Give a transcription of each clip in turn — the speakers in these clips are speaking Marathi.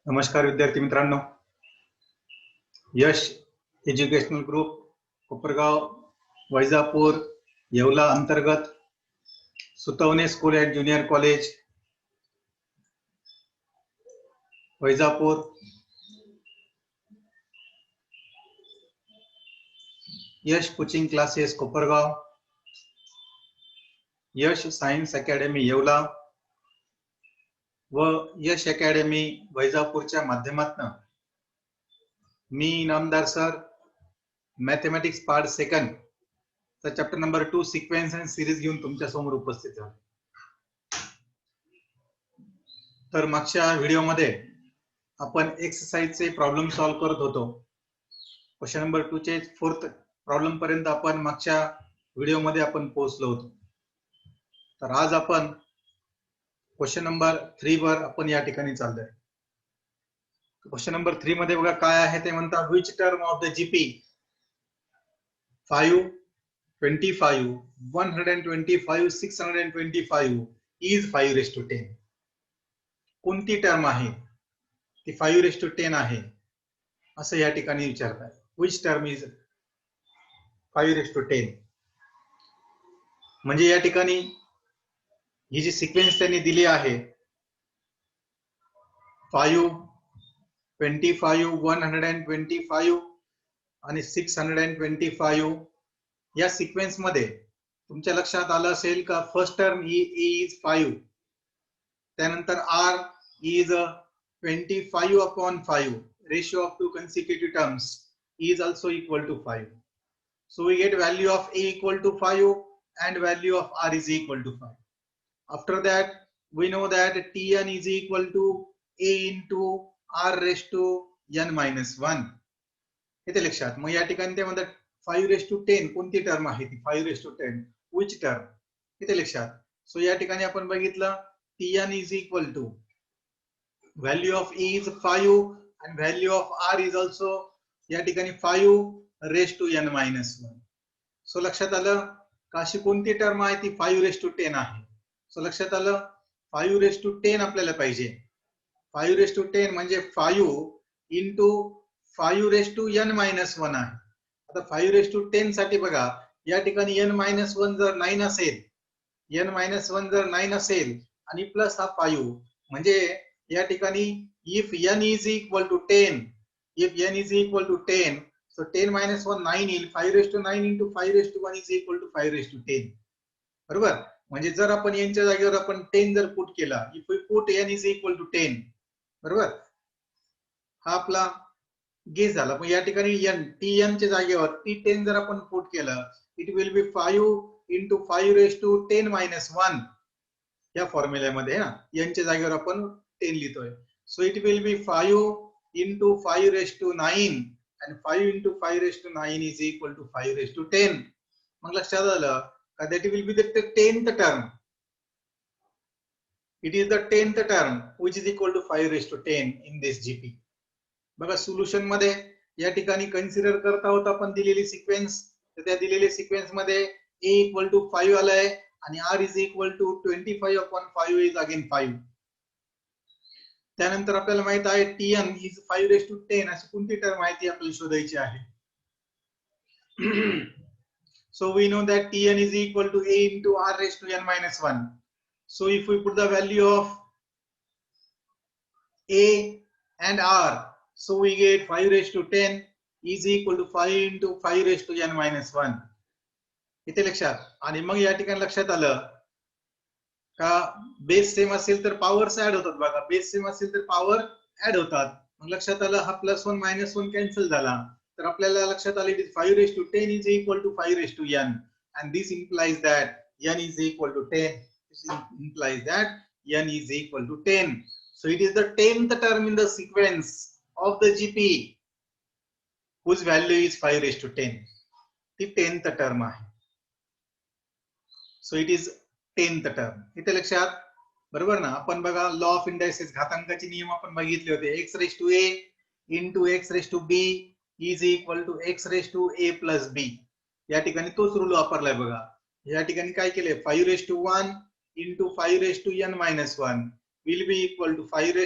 नमस्कार विद्यार्थी मित्रांनो, यश एज्युकेशनल ग्रुप कोपरगाव वैजापूर येवला अंतर्गत Sutavane school and junior college Vaijapur Yash coaching classes Kopargaon, Yash science academy Yeola व यश अकॅडमी वैजापूरच्या माध्यमातून मी Inamdar sir mathematics part second चा chapter number 2 sequence and series घेऊन तुमच्या समोर उपस्थित झालो. तर मागच्या व्हिडिओमध्ये आपण एक्सरसाइजचे प्रॉब्लेम सॉल्व्ह करत होतो. क्वेश्चन नंबर 2 चे 4th प्रॉब्लेम पर्यंत आपण मागच्या व्हिडिओमध्ये आपण पोहोचलो होतो. तर आज आपण क्वेश्चन नंबर 3 वर आपण या ठिकाणी चाललोय. क्वेश्चन नंबर 3 मध्ये बघा काय आहे ते म्हणता, which term of the GP 5 25 125 625 is 5/10. कोणती टर्म आहे ती 5/10 आहे असं या ठिकाणी विचारतात. Which term is 5/10. म्हणजे या ठिकाणी ही जी सिक्वेन्स त्यांनी दिली आहे 5 25 125 आणि 625 या सिक्वेन्स मध्ये तुमच्या लक्षात आलं असेल का फर्स्ट टर्म इज 5, त्यानंतर r is 25/5, ratio of two consecutive terms is also equal to 5. So we get value of a equal to 5 and value of r is equal to 5. After that we know that tn is equal to a into r raised to n minus 1. इथे लक्षात. मग या ठिकाणी ते म्हणतात 5/10 कोणती टर्म आहे ती 5/10 which term इथे लक्षात. सो या ठिकाणी आपण बघितलं tn is equal to value of a is 5 and value of r is also या ठिकाणी 5 raised to n minus 1. So लक्षात आलं का अशी कोणती टर्म आहे ती 5/10 आहे. सो लक्षात आलं 5/10 आपल्याला पाहिजे. 5/10 म्हणजे 5 into 5 raised to n minus 1 आहे. आता 5/10 साठी बघा या ठिकाणी n minus 1 जर 9 असेल, n minus 1 जर 9 असेल आणि प्लस हा 5 म्हणजे या ठिकाणी if n is equal to 10, if n is equal to 10, so 10 minus 1 9 येईल. 5/9 into 5/1 is equal to 5/10. बरोबर. म्हणजे जर आपण n च्या जागेवर आपण 10 जर पुट केला, if we put n is equal to 10, बरोबर, हा आपला गेस झाला. पण या ठिकाणी n tn च्या जागेवर t10 जर आपण पुट केलं, it will be 5 into 5/10 minus 1 या फॉर्म्युल्यामध्ये ना n च्या जागेवर आपण 10 लिहितोय. So it will be 5 into 5/9 and 5 into 5/9 is equal to 5/10. मग लक्षात आलं का that will be the 10th term. It is the 10th term which is equal to 5/10 in this GP. बघा सोल्युशन मध्ये या ठिकाणी कन्सिडर करता होता आपण दिलेली सिक्वेन्स. तर त्या दिलेल्या सिक्वेन्स मध्ये a equal to 5 आलाय आणि r is equal to 25/5 is again 5. त्यानंतर आपल्याला माहित आहे tn is 5/10 अशी कोणती टर्म आहे ती आपल्याला शोधायची आहे. So we know that tn is equal to a into r raised to n minus 1. So if we put the value of a and r, so we get 5/10 is equal to 5 into 5/n minus 1. इथे लक्षात. आणि मग या ठिकाणी लक्षात आलं का बेस सेम असेल तर पॉवर्स ऍड होतात. बघा बेस सेम असेल तर पॉवर ऍड होतात. मग लक्षात आलं हा +1 -1 कॅन्सल झाला. तर आपल्याला लक्षात आले की 5/10 is equal to 5/n and this implies that n is equal to 10. This implies that n is equal to 10. So it is the 10th term in the sequence of the GP whose value is 5/10. ती 10th term आहे. So it is 10th term. इथे लक्षात. बरोबर ना. आपण बघा लॉ ऑफ इंडायसेस घातांकाचे नियम आपण बघितले होते. x⁴a into x⁵b is equal to x⁴a plus b. या ठिकाणी तोच रूल वापरलाय बघा. या ठिकाणी काय केले 5/1 into 5/n minus 1 will be equal to 5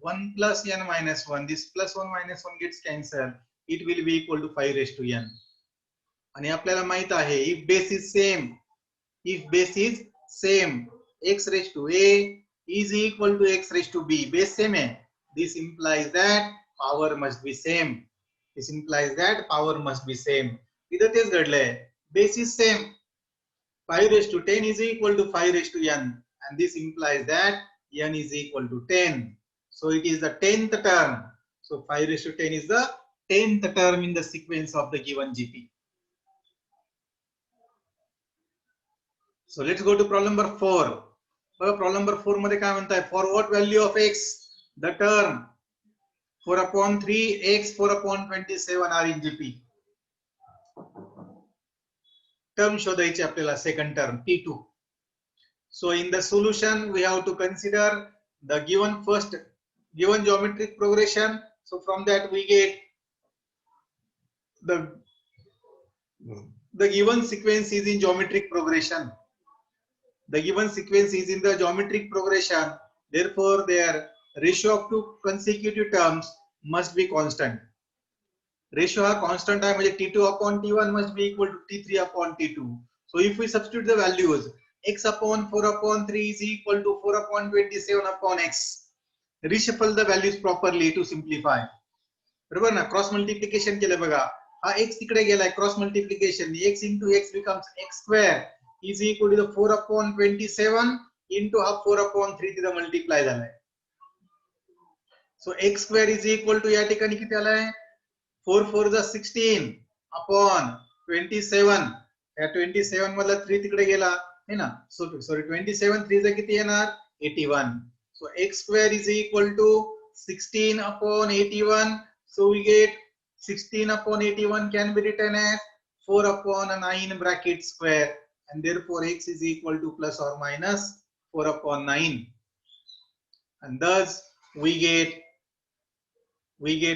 1 plus n minus 1. This plus 1 minus 1 gets cancelled. It will be equal to 5 raised to n. आणि आपल्याला माहित आहे if base is same, x raised to a is equal to x raised to b. Base same है. This implies that power must be same. This implies that power must be same. इथं तेच घडलंय. Base is same. 5 raised to 10 is equal to 5 raised to n, and this implies that n is equal to 10. So it is the 10th term. So 5 raised to 10 is the 10th term in the sequence of the given GP. So let's go to problem number 4. Problem number 4 मध्ये काय म्हणताय? For what value of x the term 4/3 x 4/27 are in GP? Term शोधायची आपल्याला second term T2. So in the solution we have to consider the given geometric progression. So from that we get the given sequence is in geometric progression. The given sequence is in the geometric progression. Therefore their ratio of two consecutive terms must be constant. Ratio हा constant आहे म्हणजे T2/T1 must be equal to T3/T2. So if we substitute the values, x/4/3 is equal to 4/27/x. Reshuffle the values properly to simplify. बरोबर ना? क्रॉस मल्टिप्लिकेशन केलं बघा. हा x तिकडे गेलाय cross multiplication. x into x becomes x square is equal to the 4/27 into हा 4/3 तिथं मल्टिप्लाय झालाय. So x square is equal to या ठिकाणी किती आलाय? 4 4 is 16/27. या 27 मधला 3 तिकडे गेला है ना. So sorry 27 3 चा किती येणार? 81. So x square is equal to 16/81. So we get 16/81 can be written as 4/9 bracket square, and therefore x is equal to plus or minus 4/9, and thus we get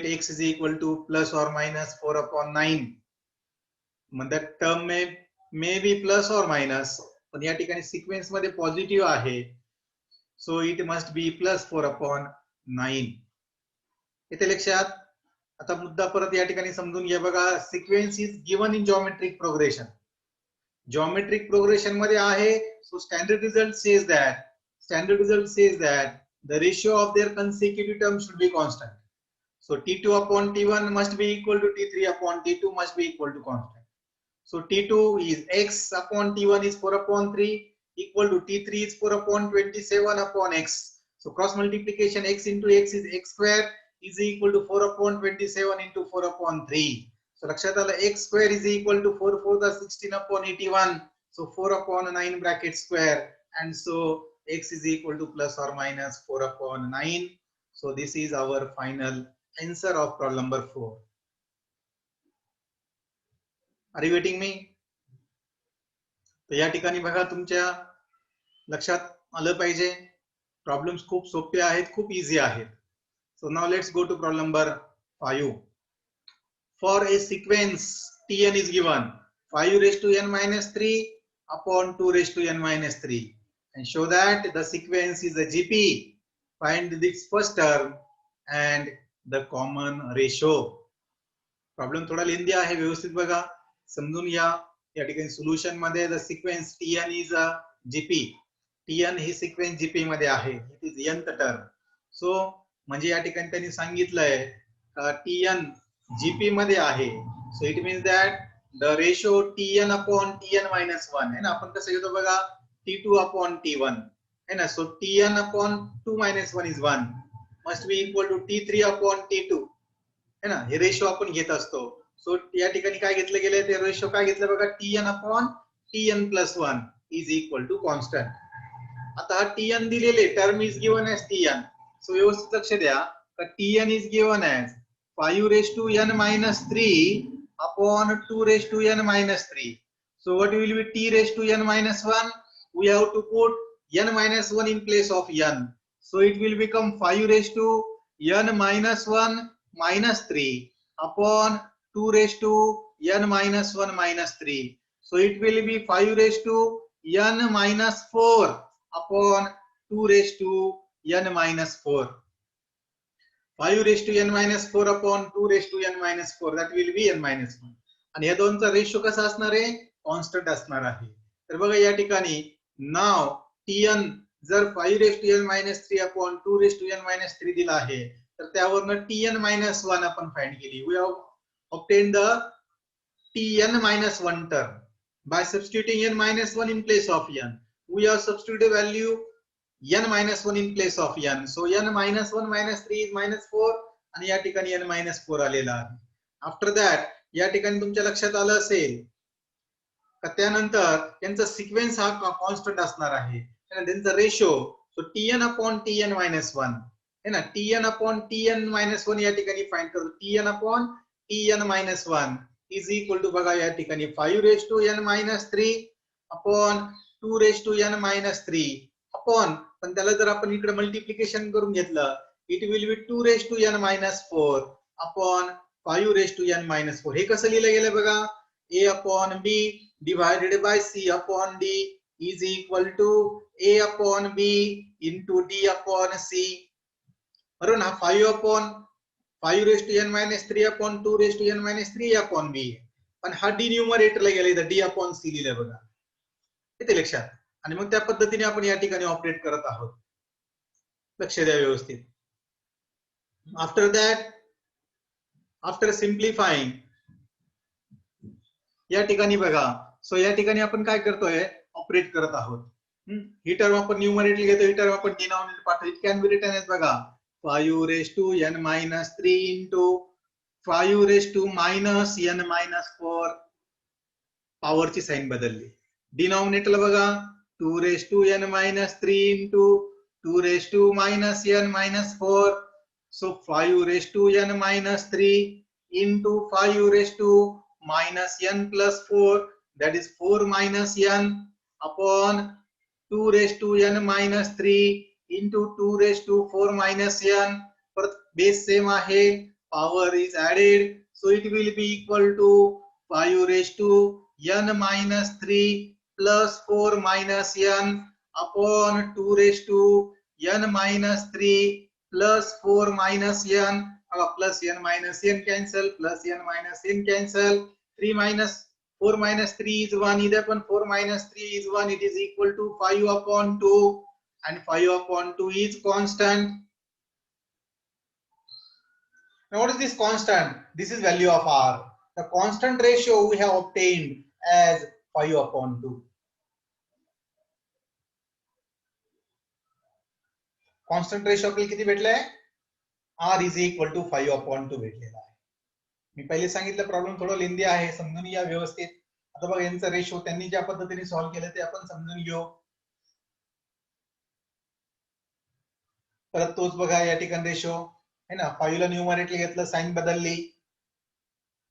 x is equal to plus or minus 4/9. That term may be plus or minus, पण या ठिकाणी सिक्वेन्स मध्ये पॉझिटिव्ह आहे, so it must be plus 4/9. इथे लक्षात. आता मुद्दा परत या ठिकाणी समजून घ्या बघा. Sequence is given in geometric progression. Geometric progression मध्ये आहे. So standard result says that the ratio of their consecutive terms should be constant. So T2/T1 must be equal to T3/T2 must be equal to constant. So T2 is x/T1 is 4/3 equal to T3 is 4/27/x. So cross multiplication x into x is x square is equal to 4/27 into 4/3. So लक्षात आलं x square is equal to 4 4 the 16/81. So 4/9 bracket square, and so x is equal to plus or minus 4/9. So this is our final answer of problem number 4. Are you getting me? तर या ठिकाणी बघा तुमच्या लक्षात आलं पाहिजे. प्रॉब्लेम्स खूप सोपे आहेत, खूप इझी आहेत. So now let's go to problem number 5. For a sequence Tn is given 5 raised to n minus 3 upon 2 raised to n minus 3, and show that the sequence is a GP. Find this first term and the common ratio. Problem थोडा लेंदी आहे, व्यवस्थित बघा, समजून घ्या. या ठिकाणी सोल्युशन मध्ये the sequence Tn is a GP. Tn he sequence GP मध्ये आहे. It is nth term. So म्हणजे या ठिकाणी त्यांनी सांगितलंय Tn GP मध्ये आहे. So it means that the ratio Tn/Tn minus 1 है ना. आपण कसं घेतो बघा, T2/T1 है ना. So Tn/2 minus 1 is 1 must be equal to T3/T2 है ना. हे रेशो आपण घेत असतो. सो या ठिकाणी काय घेतलं गेलंय, ते रेशो काय घेतलं बघा, Tn/Tn plus 1 is equal to constant. आता हा Tn दिलेले term is given as Tn. So व्यवस्थित लक्ष द्या, Tn is given as 5 raised to n minus 3 upon 2 raised to n minus 3. So what will be t raised to n minus 1? We have to put n minus 1 in place of n. So it will become 5 raised to n minus 1 minus 3 upon 2 raised to n minus 1 minus 3. So it will be 5 raised to n minus 4 upon 2 raised to n minus 4. 5 raised to n minus 4 upon 2 raised to n minus 4, that will be n minus 1. आणि या दोनचा रेशो कसा असणार आहे, कॉन्स्टंट असणार आहे. तर बघा या ठिकाणी नाव tn जर 5 raised to n minus 3 upon 2 raised to n minus 3 दिला आहे, तर त्यावरनं tn minus 1 आपण फाइंड केली. We have obtained the tn minus 1 term by substituting n minus 1 in place of n. We have substituted value n minus 1 in place of n. So n minus 1 minus 3 is minus 4 आणि या ठिकाणी n minus 4 आलेला आहे. आफ्टर दॅट या ठिकाणी तुमच्या लक्षात आलं असेल का त्यानंतर त्यांचा सिक्वेन्स हा कॉन्स्टंट असणार आहे. त्यांचा ratio so tn upon tn minus 1 है ना, tn upon tn minus 1 या ठिकाणी फाइंड करू. tn upon tn minus 1 is equal to बघा या ठिकाणी 5 raised to n minus 3 upon 2 raised to n minus 3 upon, पण त्याला जर आपण इकडे मल्टिप्लिकेशन करून घेतलं, it will be 2 raised to n minus 4 upon 5 raised to n minus 4. हे कसं लिहिलं गेलं बघा, a upon b divided by c upon d is equal to a upon b into d upon c. बरोबर ना, 5 upon 5 raised to n minus 3 upon 2 raised to n minus 3 upon b. पण हा d न्यूमरेटरला गेला, इथं d upon c लिहिलं बघा, येते लक्षात. आणि मग त्या पद्धतीने आपण या ठिकाणी ऑपरेट करत आहोत. लक्ष द्या व्यवस्थित. आफ्टर दॅट, आफ्टर सिम्प्लिफाइंग या ठिकाणी बघा, सो या ठिकाणी आपण काय करतोय, ऑपरेट करत आहोत. ही टर्म आपण न्यूमरेटर घेतो, ही टर्म आपण डिनॉमिनेटर पाठवतो. It can be written as बघा 5 raised to n minus 3 into 5 raised to minus n minus 4. पॉवरची साइन बदलली. डिनॉमिनेटरला बघा 2 raised to n minus 3 into 2 raised to minus n minus 4. So 5 raised to n minus 3 into 5 raised to minus n plus 4, that is 4 minus n upon 2 raised to n minus 3 into 2 raised to 4 minus n. Per base same आहे, power is added, so it will be equal to 5 raised to n minus 3 plus 4 minus n upon 2 raised to n minus 3 plus 4 minus n. Plus n minus n cancel, plus n minus n cancel. 3 minus 4 minus 3 is 1, either upon 4 minus 3 is 1, it is equal to 5 upon 2, and 5 upon 2 is constant. Now what is this constant? This is value of r. The constant ratio we have obtained as 5 upon 2. Constant ratio आपल्याला किती भेटलाय, r is equal to 5 upon 2 भेटलेला आहे. मी पहिले सांगितलं प्रॉब्लेम थोडं लेंदी आहे, समजून घ्या व्यवस्थित. आता बघा यांचा रेशो त्यांनी ज्या पद्धतीने सॉल्व्ह केलं ते आपण समजून घेऊ. परत तोच बघा या ठिकाणी रेशो है ना, 5 ला न्यूमरेटर घेतलं, साइन बदलली,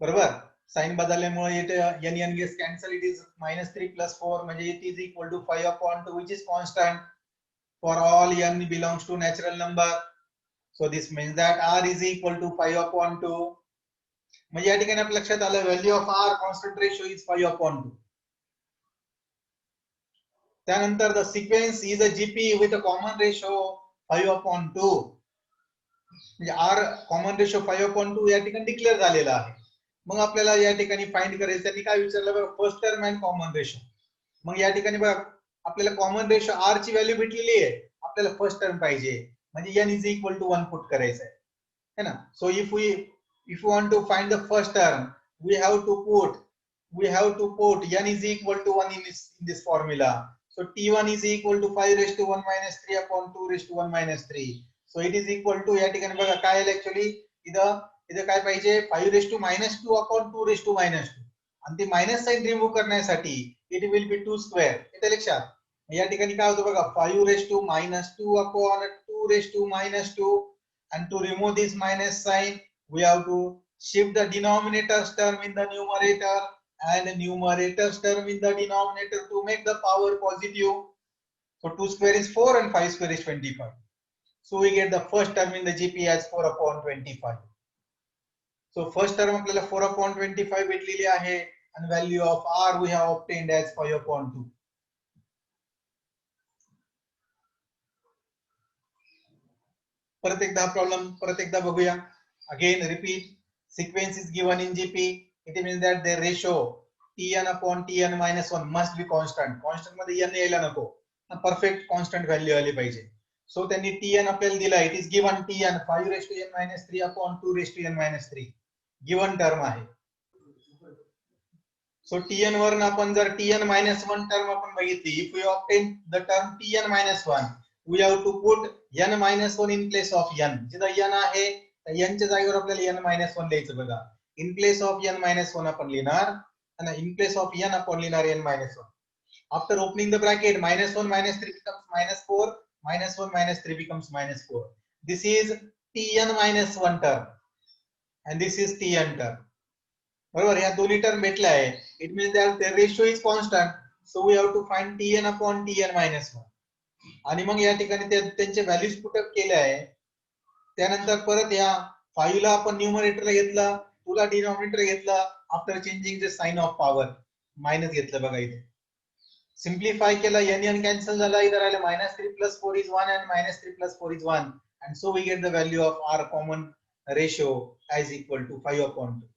बरोबर. साइन बदलल्यामुळे येते n n gets cancel, it is -3 + 4 म्हणजे it is equal to 5 upon 2 which is constant for all n belongs to natural number. So this means that r is equal to 5 upon 2. म्हणजे या ठिकाणी आपल्या लक्षात आलं value of r constant ratio is 5 upon 2. त्यानंतर the sequence is a GP with a common ratio 5 upon 2. म्हणजे r कॉमन रेशो 5 upon 2 या ठिकाणी डिक्लेअर झालेला आहे. मग आपल्याला या ठिकाणी फाइंड करायचं, त्यांनी काय विचारलं बघा, first term and common ratio. मग या ठिकाणी बघा आपल्याला कॉमन रेशो r ची व्हॅल्यू भेटलेली आहे, आपल्याला फर्स्ट टर्म पाहिजे, म्हणजे n इज इक्वल टू 1 पुट करायचं आहे ना. So if you want to find the first term, we have to put n is equal to 1 in this formula. So t1 is equal to 5 raised to 1 minus 3 upon 2 raised to 1 minus 3. So it is equal to, या ठिकाणी बघा काय आहे ऍक्च्युअली, इथं काय पाहिजे, 5 raised to -2 upon 2 raised to -2, आणि ते मायनस साइन रिमूव्ह करण्यासाठी इट विल बी 2 स्क्वेअर. येते लक्षात. या ठिकाणी काय होतं बघा, 5 raised to -2 upon 2 raised to -2, and to remove this minus sign we have to shift the denominator's term in the numerator and numerator's term in the denominator to make the power positive. So 2 square is 4 and 5 square is 25. So we get the first term in the GP as 4 upon 25. So first term आपल्याला 4 upon 25 भेटलेली आहे, and value of r we have obtained as 5 upon 2. परत एकदा प्रॉब्लेम परत एकदा बघूया. Again repeat. Sequence is given in GP. It means that the ratio Tn upon Tn minus 1 must be constant. Constant मध्ये n यायला नको. परफेक्ट कॉन्स्टंट व्हॅल्यू आली पाहिजे. सो त्यांनी Tn आपल्याला दिला. It is given Tn 5 raised to n minus 3 upon 2 raised to n minus 3. Given term आहे. सो Tn वरून आपण जर Tn minus 1 टर्म आपण बघितली, if we obtain the term Tn minus 1, we have to put n minus 1 in place of n. जिथं n आहे n च्या जागेवर आपल्याला n minus 1 लिहायचं बघा. In place of n minus 1 आपण लिहिणार आणि in place of n आपण लिहिणार n minus 1. After opening the bracket, minus 1 minus 3 becomes minus 4, minus 1 minus 3 becomes minus 4. This is Tn minus 1 term and this is Tn term. बरोबर, या दोन्ही टर्म भेटल्या आहे. It means that the ratio is constant, so we have to find Tn upon Tn minus 1. आणि मग या ठिकाणी त्यांचे व्हॅल्यूज पुट अप केले आहे. त्यानंतर परत या 5 ला आपण न्यूमरेटरला घेतला, 2 ला डिनॉमिनेटर घेतला. After changing the sign of power minus घेतलं बघा इथे. सिम्प्लिफाय केला, n कॅन्सल झाला, इधर आले -3 plus 4 is 1 and -3 plus 4 is 1, and so we get the value of our common ratio as equal to 5 upon 2.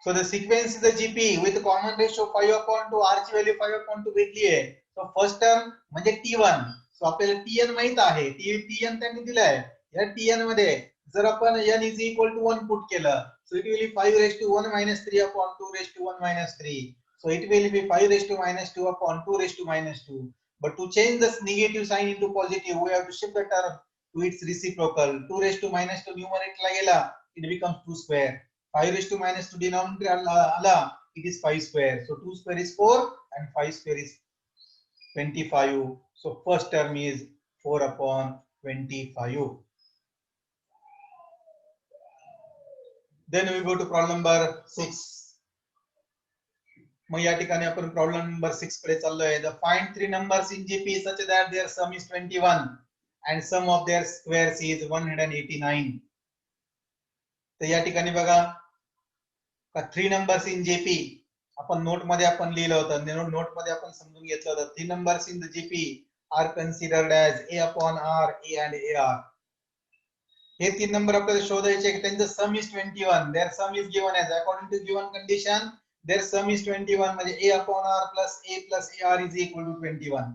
So the sequence is the GP with common ratio 5 upon 2, r ची व्हॅल्यू 5 upon 2 भेटली आहे. So first term म्हणजे T1. सो आपल्याला Tn माहित आहे, Tn त्यांनी दिलाय. या Tn मध्ये जर आपण n is equal to 1 put केलं, so it will be 5 raised to 1 minus 3 upon 2 raised to 1 minus 3. So it will be 5 raised to minus 2 upon 2 raised to minus 2. But to change this negative sign into positive, we have to shift the term to its reciprocal. 2 raised to minus 2 numerator ला गेला, it becomes 2 square. 5 raised to minus 2 denominator ala, it is 5 square. So 2 square is 4 and 5 square is 25. So first term is 4 upon 25. Then we go to problem number 6. मग या ठिकाणी आपण प्रॉब्लेम नंबर 6 कडे चाललोय. The find 3 numbers in GP such that their sum is 21 and sum of their squares is 189. तर या ठिकाणी बघा, 3 numbers in GP आपण नोट मध्ये आपण लिहिलं होतं, नोट मध्ये आपण समजून घेतलं होतं. 3 numbers in the GP are considered as a upon r, a and ar. हे 3 नंबर आपल्याला शोधायचे की त्यांचं सम is 21. their sum is given as according to given condition their sum is 21, म्हणजे a upon r plus a plus ar is equal to 21.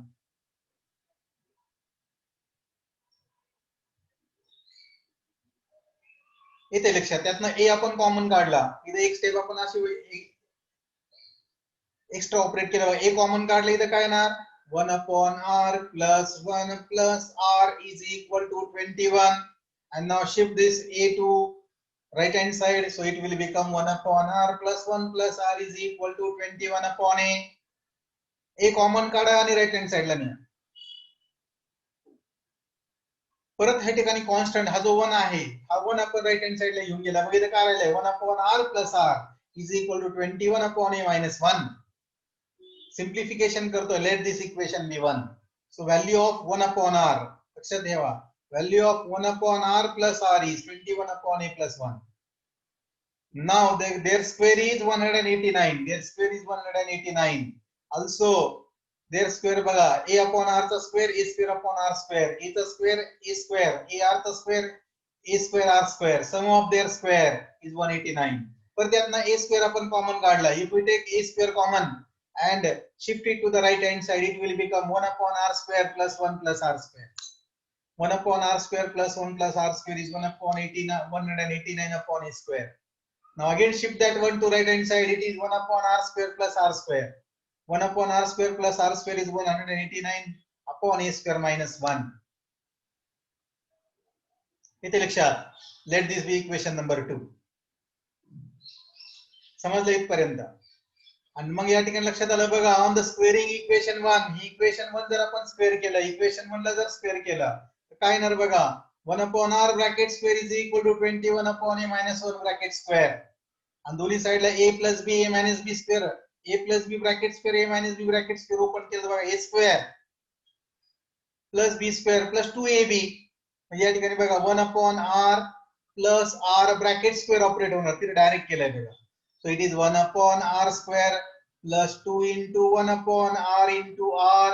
इथे लक्षात, त्यातनं a आपण कॉमन काढला. इथे एक स्टेप आपण अशी एक्स्ट्रा ऑपरेट केलं. a कॉमन काढलं, इथे काय येणार 1 upon r plus 1 plus r is equal to 21. And now shift this a to right hand side, so it will become 1 upon r plus 1 plus r is equal to 21 upon a. a common काढा आणि राइट हँड साइडला न्या. परत ह्या ठिकाणी कॉन्स्टंट हा जो 1 आहे, हा 1 आपण राइट हँड साइडला घेऊन गेला. मग इथे काय राहिलंय 1 upon r plus r is equal to 21 upon a minus 1. Simplification करतो. Let this equation be 1. So value of 1 upon r, लक्षात ठेवा, value of 1 upon r plus r is 21 upon a plus 1. Now their square is 189. Their square is 189. Also their square बघा, a upon r चा square, a square upon r square, a चा square, a square, a r चा square, a square r square. Sum of their square is 189. पर त्यातनं a square आपण कॉमन काढला. If we take a square common and shift it to the right hand side, it will become 1 upon r square plus 1 plus r square. 1 upon r square plus 1 plus r square is 1 upon 189 upon a square. Now again shift that 1 to right hand side, it is 1 upon r square plus r square. 1 upon r square plus r square is 189 upon a square minus 1. इथे लक्षात, let this be equation number 2. समजलं इथपर्यंत? आणि मग या ठिकाणी लक्षात आलं बघा, on the squaring equation 1, he equation 1 जर आपण स्क्वेअर केलं, इक्वेशन 1 ला जर स्क्वेअर केलं तर काय येणार बघा, 1 upon r bracket square is equal to 21 upon a minus 1 bracket square. आणि दोन्ही साइडला a plus b a minus b square, a plus b bracket square a minus b bracket square open केलं बघा, a square plus b square plus 2ab. म्हणजे या ठिकाणी बघा 1 upon r plus r bracket square operate होणार, तिथे डायरेक्ट केलंय बघा. So it is 1 upon r square plus 2 into 1 upon r into r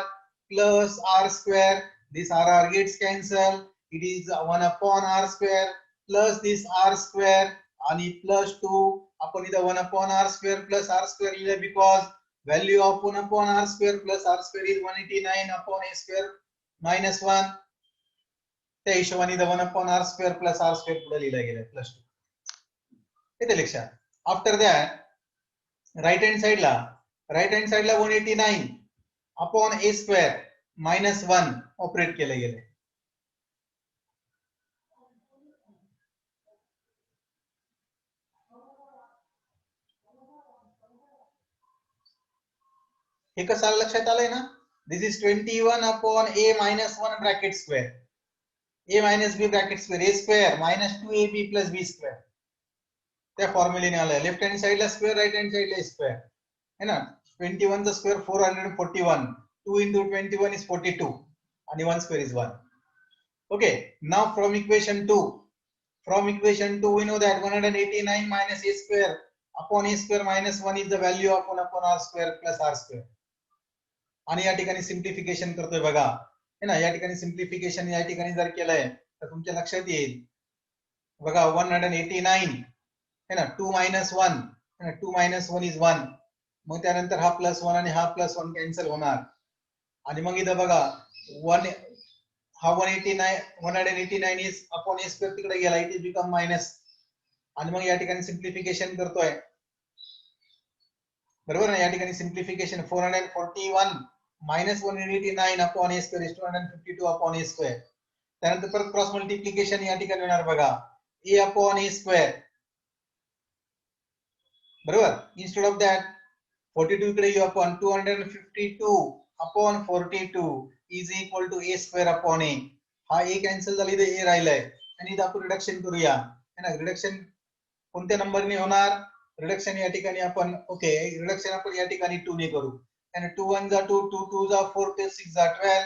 plus r square. This r gets cancelled. It is 1 upon r square plus this r square आणि प्लस 2 आपण इथं 1 upon r square plus r square लिहिलं because value of 1 upon r square plus r square is 189 upon a square minus 1. त्या हिशोबाने इथं 1 upon r square plus r square पुढे लिहिलं गेलं प्लस 2. येते लक्षात. आफ्टर दॅट राईट हँड साइडला 189 upon a square minus 1 operate केलं गेलं. हे कसं लक्षात आलंय ना. This is 21 upon a minus 1 bracket square a minus b bracket square a square minus 2ab plus b square. त्या फॉर्म्युलेने आलंय. लेफ्ट हँड साइडला स्क्वेअर राईट हँड साइडला स्क्वेअर है ना. 21 चा स्क्वेअर 441 2 into 21 is 42 आणि 1 square is 1. Okay, now from equation 2 we know that 189 minus a square upon a square minus 1 is the value of 1 upon r square plus r square. आणि या ठिकाणी सिम्प्लिफिकेशन करतोय बघा है ना. या ठिकाणी सिम्प्लिफिकेशन या ठिकाणी जर केलंय तर तुमच्या लक्षात येईल बघा 189 है ना. 2 minus 1 है ना. 2 minus 1 is 1. मग त्यानंतर हा प्लस 1 आणि हा प्लस 1 कॅन्सल होणार आणि मग इथं बघा 1 हा 189 इज अपॉन a स्क्वेअर तिकडे गेला इट इज बिकम मायनस आणि मग या ठिकाणी सिम्प्लिफिकेशन करतोय बरोबर ना. या ठिकाणी simplification 441 minus 189 upon a square is 252 upon a square. त्यानंतर परत क्रॉस मल्टिप्लिकेशन या ठिकाणी होणार बघा a अपॉन a स्क्वेअर बरोबर. इन्स्टेड ऑफ दॅट 42 इकडे येऊ आपण 252 upon 42 is equal to a square upon a. हा a कॅन्सल झाला इथे a राहिलाय आणि इथं आपण रिडक्शन करूया है ना. रिडक्शन कोणत्या नंबरने होणार. रिडक्शन या ठिकाणी आपण ओके रिडक्शन आपण या ठिकाणी 2 ने करू आणि 2 1 जा 2 2 2 जा 4 2 6 जा 12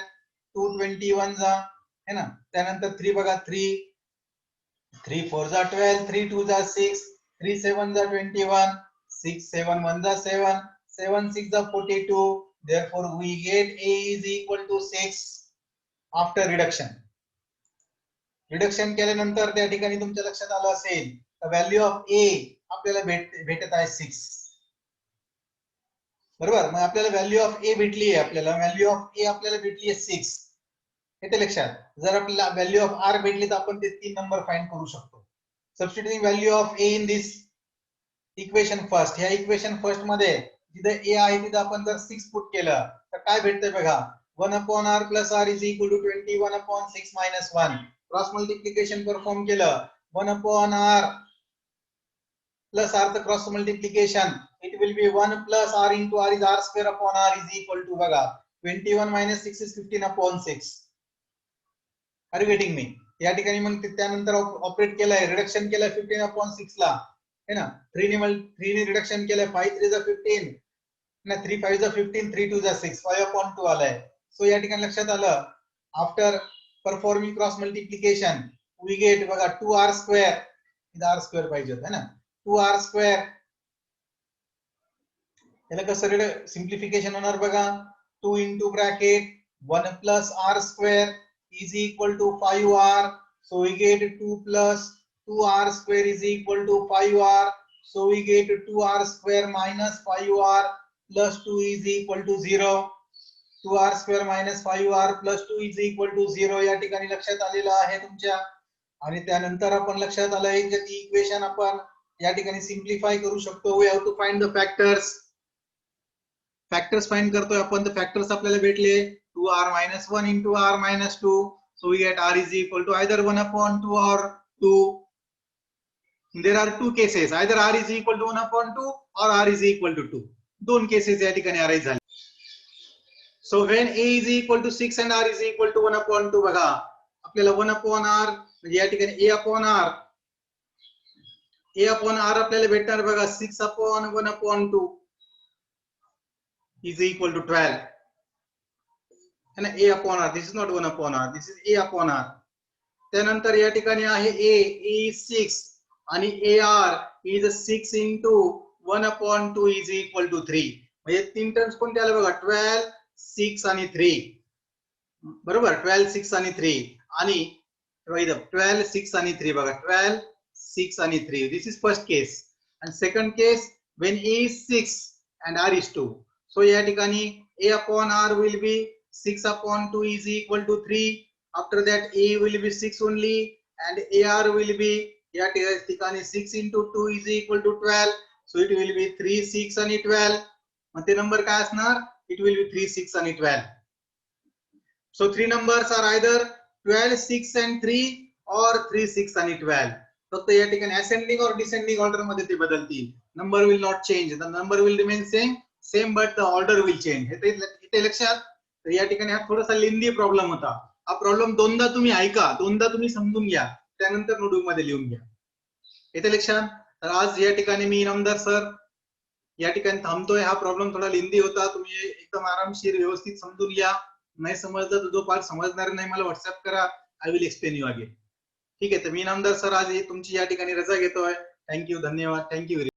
2 21 जा है ना. त्यानंतर 3 बघा 3 3 4 जा 12 3 2 जा 6 3 7 जा 21 6 7 1 जा 7 7 6 जा 42. Therefore we get a is equal to 6 after reduction. Reduction केल्यानंतर त्या ठिकाणी तुमच्या लक्षात आलं असेल व्हॅल्यू ऑफ a आपल्याला भेटत आहे 6 बरोबर. मग आपल्याला व्हॅल्यू ऑफ a भेटली आहे व्हॅल्यू ऑफ a आपल्याला भेटली आहे 6. येते लक्षात. जर आपल्याला व्हॅल्यू ऑफ r भेटली तर आपण ते 3 नंबर फाइंड करू शकतो. Substituting value of a in this equation first. ह्या इक्वेशन फर्स्ट मध्ये जिथे a आहे तिथे आपण जर 6 पुट केलं तर काय भेटतंय बघा 1 upon r plus r is equal to 21 upon 6 minus 1. Cross multiplication perform केलं 1 upon r plus r the cross multiplication it will be 1 plus r into r is r square upon r is equal to बघा 21 minus 6 is 15 upon 6. Are you getting me? या ठिकाणी मग त्यानंतर ऑपरेट केलाय रिडक्शन केलाय 15 upon 6 ला है ना. 3 ने रिडक्शन केलाय 5 3 जा 15 ना 3 5 जा 15 3 2 जा 6 5 upon 2 आलाय. सो या ठिकाणी लक्षात आलं after performing cross multiplication we get बघा 2r स्क्वेअर इथं r स्क्वेअर पाहिजे होता है ना 2r स्क्वेअर. याला कसं सिम्प्लिफिकेशन होणार बघा 2 into bracket 1 plus r square is equal to 5r. So we get 2 plus 2r square is equal to 5r. So we get 2r square minus 5r plus 2 is equal to 0. 2r square minus 5r plus 2 is equal to 0. या ठिकाणी लक्षात आलेलं आहे तुमच्या. आणि त्यानंतर आपण लक्षात आलं आहे की ती इक्वेशन आपण या ठिकाणी सिम्प्लिफाय करू शकतो. We have to find the factors. Factors find करतोय आपण. तर फॅक्टर्स आपल्याला भेटले 2r minus 1 into r minus 2. So we get r is equal to either 1 upon 2 or 2. There are two cases. Either r is equal to 1 upon 2 or r is equal to 2. दोन केसेस या ठिकाणी अराइज झाले. So when a is equal to 6 and r is equal to 1 upon 2 बघा आपल्याला 1 upon r म्हणजे या ठिकाणी a upon r आपल्याला भेटणार बघा 6 upon 1 upon 2 is equal to 12 and a upon r. This is not 1 upon r, this is a upon r. त्यानंतर या ठिकाणी आहे a is 6 आणि ar is 6 into 1 upon 2 is equal to 3. म्हणजे तीन टर्म्स कोणते आले बघा 12 6 आणि 3 बरोबर 12 6 आणि 3 आणि इथं 12 6 आणि 3 बघा 12 6 आणि 3 this is first case and second case when a is 6 and r is 2 so या ठिकाणी a upon r will be 6 upon 2 is equal to 3 after that a will be 6 only and ar will be या ठिकाणी 6 into 2 is equal to 12 so it will be 3 6 आणि 12 मग ते नंबर काय असणार it will be 3 6 आणि 12 so three numbers are either 12 6 and 3 or 3 6 आणि 12 फक्त या ठिकाणी ascending or descending order मध्ये ते बदलतील number will not change the number will remain same but the order will change इथे लक्षात तर या ठिकाणी हा थोडासा लेंदी प्रॉब्लेम होता हा प्रॉब्लेम दोनदा तुम्ही ऐका दोनदा तुम्ही समजून घ्या त्यानंतर नोटबुक मध्ये लिहून घ्या इथे लक्षात तर आज या ठिकाणी मी इनामदार सर या ठिकाणी थांबतोय हा प्रॉब्लेम थोडा लेंदी होता तुम्ही एकदम आरामशीर व्यवस्थित समजून घ्या नाही समजलं तर जो पार्ट समजणार नाही मला व्हॉट्सअप करा I will explain you again ठीक आहे तर मी इनामदार सर आज तुमची या ठिकाणी रजा घेतोय थँक्यू धन्यवाद थँक्यू